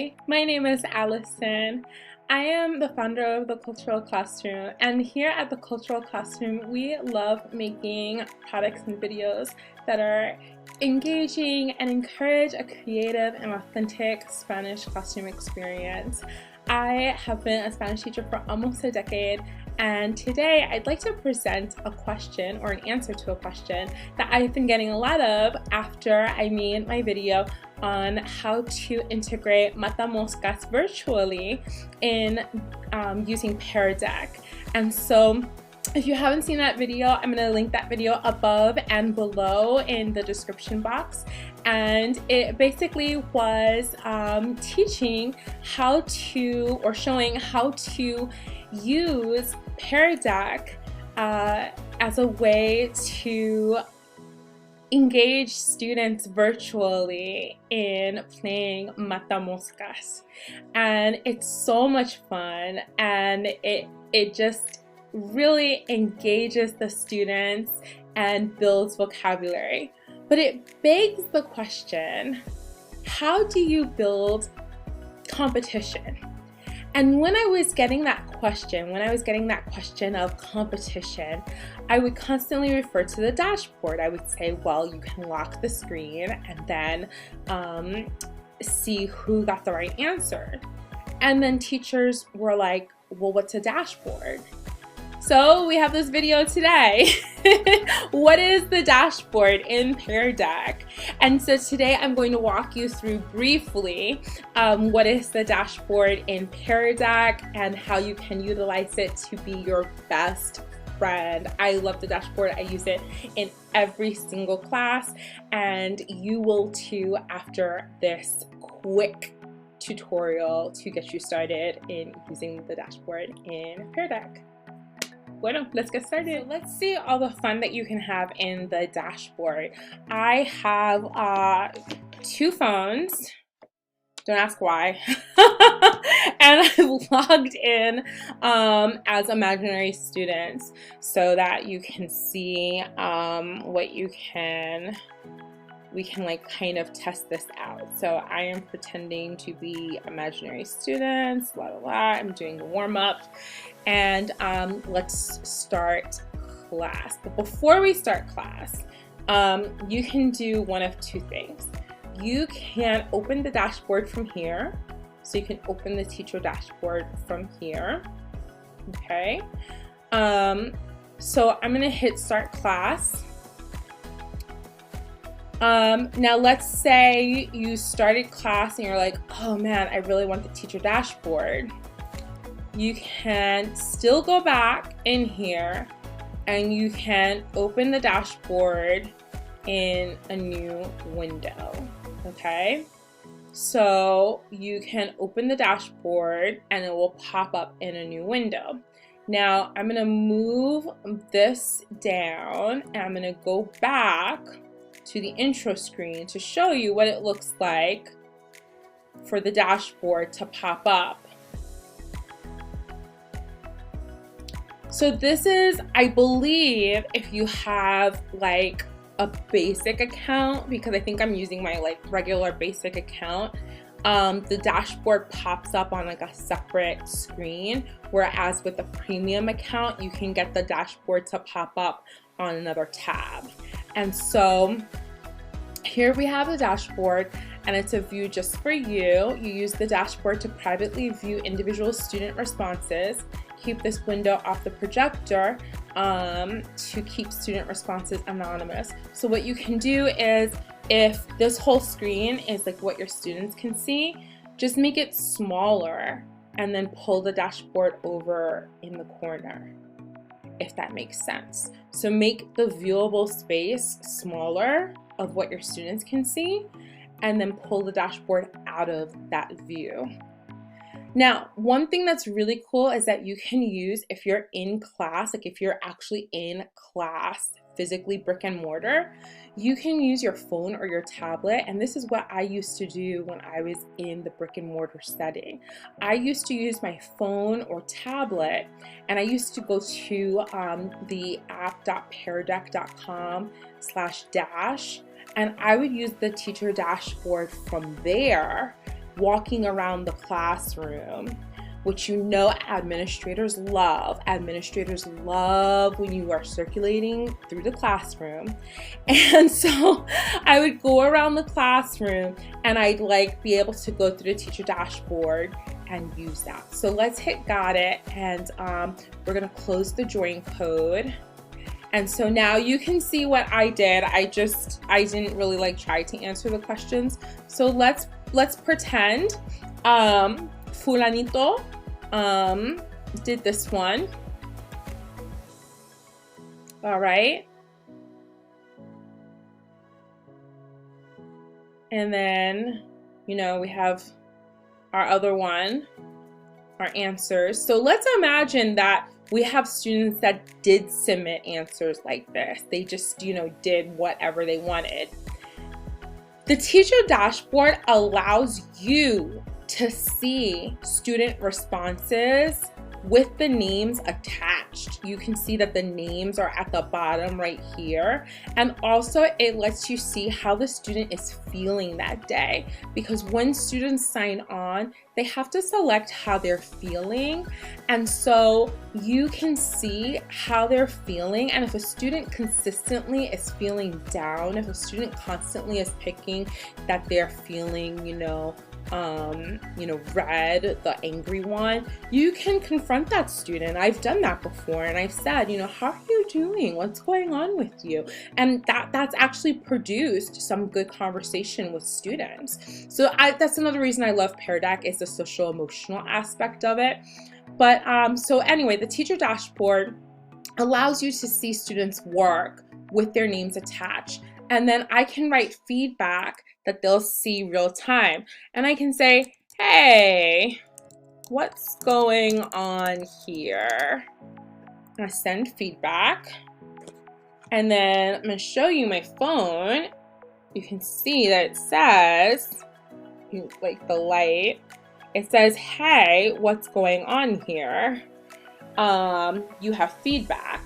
Hi, my name is Allison. I am the founder of the Cultural Classroom, and here at the Cultural Classroom we love making products and videos that are engaging and encourage a creative and authentic Spanish classroom experience. I have been a Spanish teacher for almost a decade, and today I'd like to present a question or an answer to a question that I've been getting a lot of after I made my video on how to integrate Matamoscas virtually in using Pear Deck. And so if you haven't seen that video, I'm going to link that video above and below in the description box. And it basically was teaching how to, or showing how to use Pear Deck as a way to engage students virtually in playing Matamoscas. And it's so much fun, and it just really engages the students and builds vocabulary. But it begs the question, how do you build competition? And when I was getting that question of competition, I would constantly refer to the dashboard. I would say, well, you can lock the screen and then see who got the right answer. And then teachers were like, well, what's a dashboard? So we have this video today. What is the dashboard in Pear Deck? And so today I'm going to walk you through briefly what is the dashboard in Pear Deck and how you can utilize it to be your best friend. I love the dashboard. I use it in every single class, and you will too after this quick tutorial to get you started in using the dashboard in Pear Deck. Bueno, let's get started. So let's see all the fun that you can have in the dashboard. I have 2 phones. Don't ask why. And I've logged in as imaginary students so that you can see what you can. We can like kind of test this out. So I am pretending to be imaginary students, I'm doing the warm-up, and let's start class. But before we start class, you can do one of 2 things. You can open the dashboard from here. So you can open the teacher dashboard from here, okay? So I'm gonna hit start class. Now let's say you started class and you're like, oh man, I really want the teacher dashboard. You can still go back in here and you can open the dashboard in a new window, okay? So you can open the dashboard and it will pop up in a new window. Now I'm gonna move this down and I'm gonna go back to the intro screen to show you what it looks like for the dashboard to pop up. So this is, I believe, if you have like a basic account, because I think I'm using my like regular basic account, the dashboard pops up on like a separate screen, whereas with the premium account you can get the dashboard to pop up on another tab. And so here we have the dashboard, and it's a view just for you. You use the dashboard to privately view individual student responses. Keep this window off the projector to keep student responses anonymous. So what you can do is, if this whole screen is like what your students can see, just make it smaller and then pull the dashboard over in the corner, if that makes sense. So make the viewable space smaller of what your students can see, and then pull the dashboard out of that view. Now, one thing that's really cool is that you can use, if you're in class, like if you're actually in class physically brick and mortar, you can use your phone or your tablet. And this is what I used to do when I was in the brick and mortar setting. I used to use my phone or tablet, and I used to go to the app.peardeck.com/dash, and I would use the teacher dashboard from there walking around the classroom, which you know administrators love. Administrators love when you are circulating through the classroom. And so I would go around the classroom and I'd like be able to go through the teacher dashboard and use that. So let's hit got it, and we're gonna close the join code. And so now you can see what I did. I didn't really like try to answer the questions. So let's pretend Fulanito did this one. All right. And then, you know, we have our other one, our answers. So let's imagine that we have students that did submit answers like this. They just, you know, did whatever they wanted. The teacher dashboard allows you to see student responses with the names attached. You can see that the names are at the bottom right here. And also it lets you see how the student is feeling that day, because when students sign on, they have to select how they're feeling. And so you can see how they're feeling. And if a student consistently is feeling down, if a student constantly is picking that they're feeling, you know, red, the angry one, you can confront that student. I've done that before, and I've said, you know, how are you doing? What's going on with you? And that's actually produced some good conversation with students. So that's another reason I love Pear Deck, is the social emotional aspect of it. But so anyway, the teacher dashboard allows you to see students' work with their names attached. And then I can write feedback that they'll see real time. And I can say, hey, what's going on here? I send feedback. And then I'm gonna show you my phone. You can see that it says, like the light, it says, hey, what's going on here? You have feedback.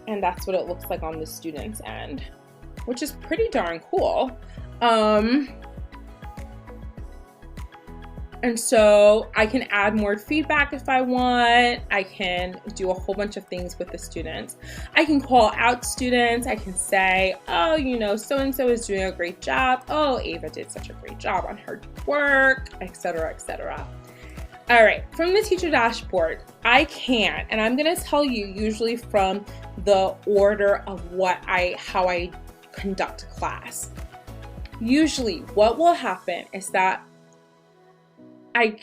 And that's what it looks like on the student's end, which is pretty darn cool. And so I can add more feedback if I want. I can do a whole bunch of things with the students. I can call out students. I can say, oh, you know, so-and-so is doing a great job. Oh, Ava did such a great job on her work, etc., etc. All right, from the teacher dashboard, I can, and I'm gonna tell you usually from the order of how I conduct class. Usually what will happen is that I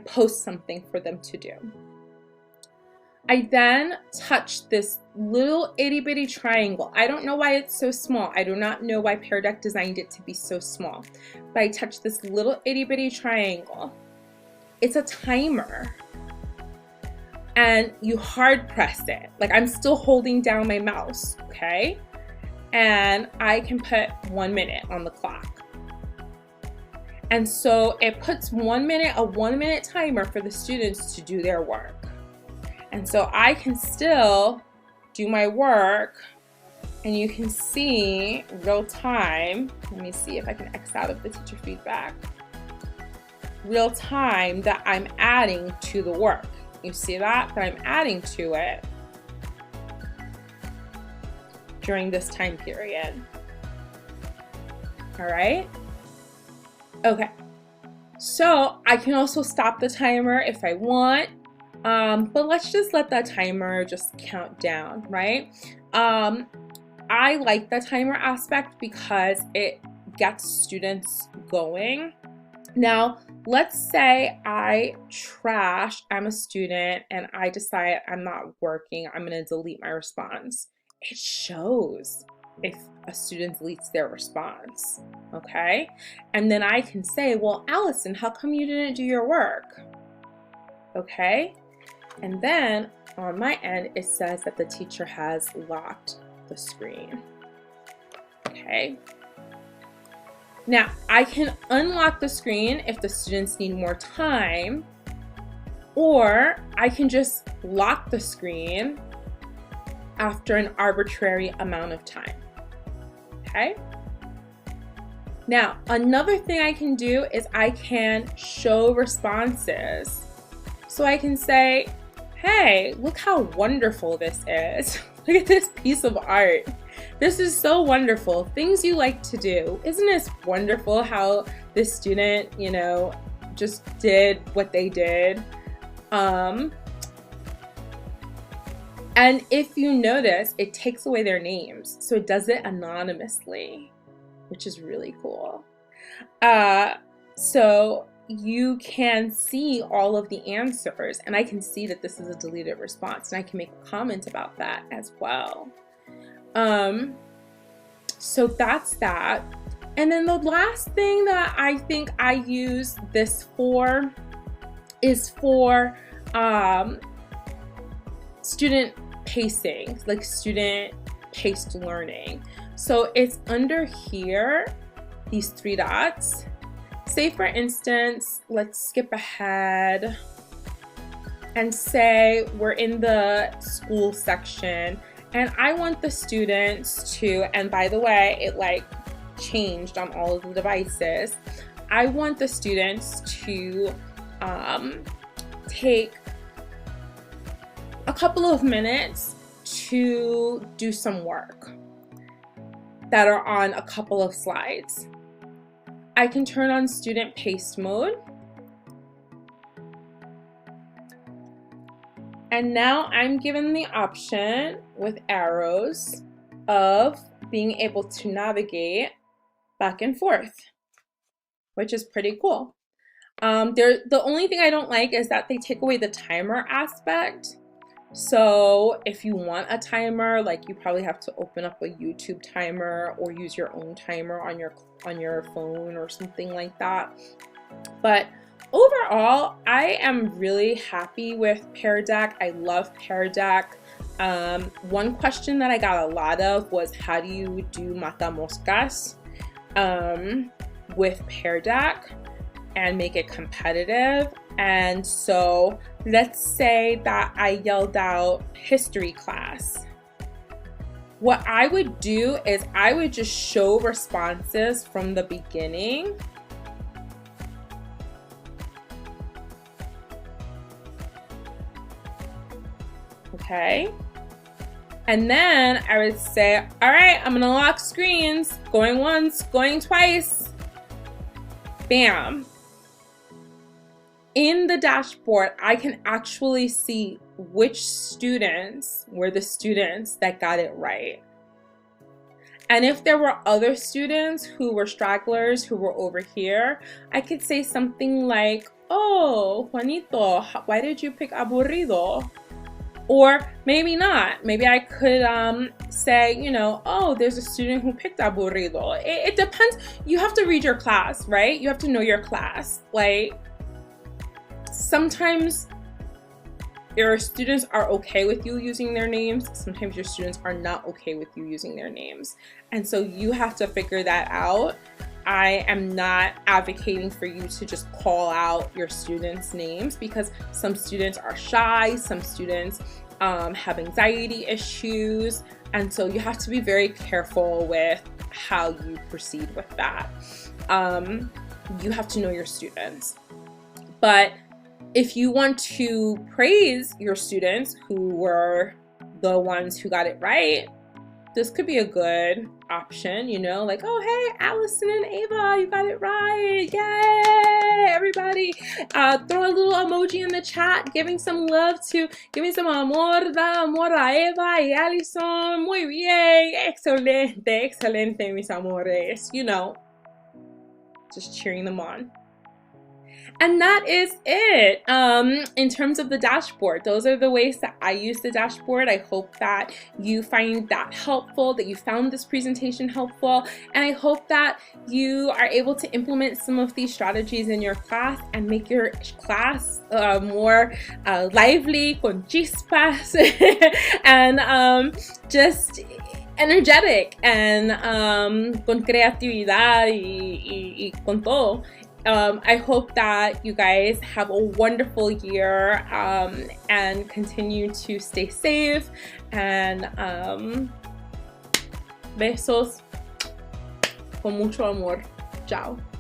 post something for them to do. I then touch this little itty bitty triangle. I don't know why it's so small. I do not know why Pear Deck designed it to be so small, but I touch this little itty bitty triangle. It's a timer, and you hard press it. Like I'm still holding down my mouse, okay? And I can put 1 minute on the clock. And so it puts a 1 minute timer for the students to do their work. And so I can still do my work, and you can see real time. Let me see if I can X out of the teacher feedback. Real time that I'm adding to the work. You see that I'm adding to it during this time period. All right. Okay. So I can also stop the timer if I want, but let's just let that timer just count down, right? I like the timer aspect because it gets students going. Now, let's say I'm a student and I decide I'm not working, I'm gonna delete my response. It shows if a student deletes their response, okay? And then I can say, well, Allison, how come you didn't do your work? Okay? And then on my end, it says that the teacher has locked the screen, okay? Now, I can unlock the screen if the students need more time, or I can just lock the screen after an arbitrary amount of time, okay? Now, another thing I can do is I can show responses. So I can say, hey, look how wonderful this is. Look at this piece of art. This is so wonderful. Things you like to do. Isn't it wonderful how this student, you know, just did what they did? And if you notice, it takes away their names. So it does it anonymously, which is really cool. So you can see all of the answers, and I can see that this is a deleted response, and I can make a comment about that as well. So that's that. And then the last thing that I think I use this for is for student pacing, like student paced learning. So it's under here, these 3 dots. Say for instance, let's skip ahead and say we're in the school section, and I want the students to, and by the way, it like changed on all of the devices. I want the students to take a couple of minutes to do some work that are on a couple of slides. I can turn on student paced mode. And now I'm given the option with arrows of being able to navigate back and forth, which is pretty cool. The only thing I don't like is that they take away the timer aspect. So if you want a timer, like you probably have to open up a YouTube timer or use your own timer on your phone or something like that. But overall, I am really happy with Pear Deck. I love Pear Deck. One question that I got a lot of was, how do you do Matamoscas with Pear Deck and make it competitive? And so let's say that I yelled out history class. What I would do is I would just show responses from the beginning. Okay. And then I would say, all right, I'm gonna lock screens, going once, going twice. Bam. In the dashboard, I can actually see which students were the students that got it right. And if there were other students who were stragglers who were over here, I could say something like, oh, Juanito, why did you pick aburrido? Or maybe not. Maybe I could say, you know, oh, there's a student who picked aburrido. It depends. You have to read your class, right? You have to know your class. Like, sometimes your students are okay with you using their names. Sometimes your students are not okay with you using their names. And so you have to figure that out. I am not advocating for you to just call out your students' names, because some students are shy, some students have anxiety issues, and so you have to be very careful with how you proceed with that. You have to know your students. But if you want to praise your students who were the ones who got it right, this could be a good option, you know, like, oh, hey, Allison and Ava, you got it right. Yay, everybody. Throw a little emoji in the chat, giving some love to, giving some amor a Eva y Allison. Muy bien, excelente, excelente, mis amores. You know, just cheering them on. And that is it in terms of the dashboard. Those are the ways that I use the dashboard. I hope that you find that helpful, that you found this presentation helpful, and I hope that you are able to implement some of these strategies in your class and make your class more lively, con chispas, and just energetic, and con creatividad y con todo. I hope that you guys have a wonderful year and continue to stay safe, and besos con mucho amor. Ciao!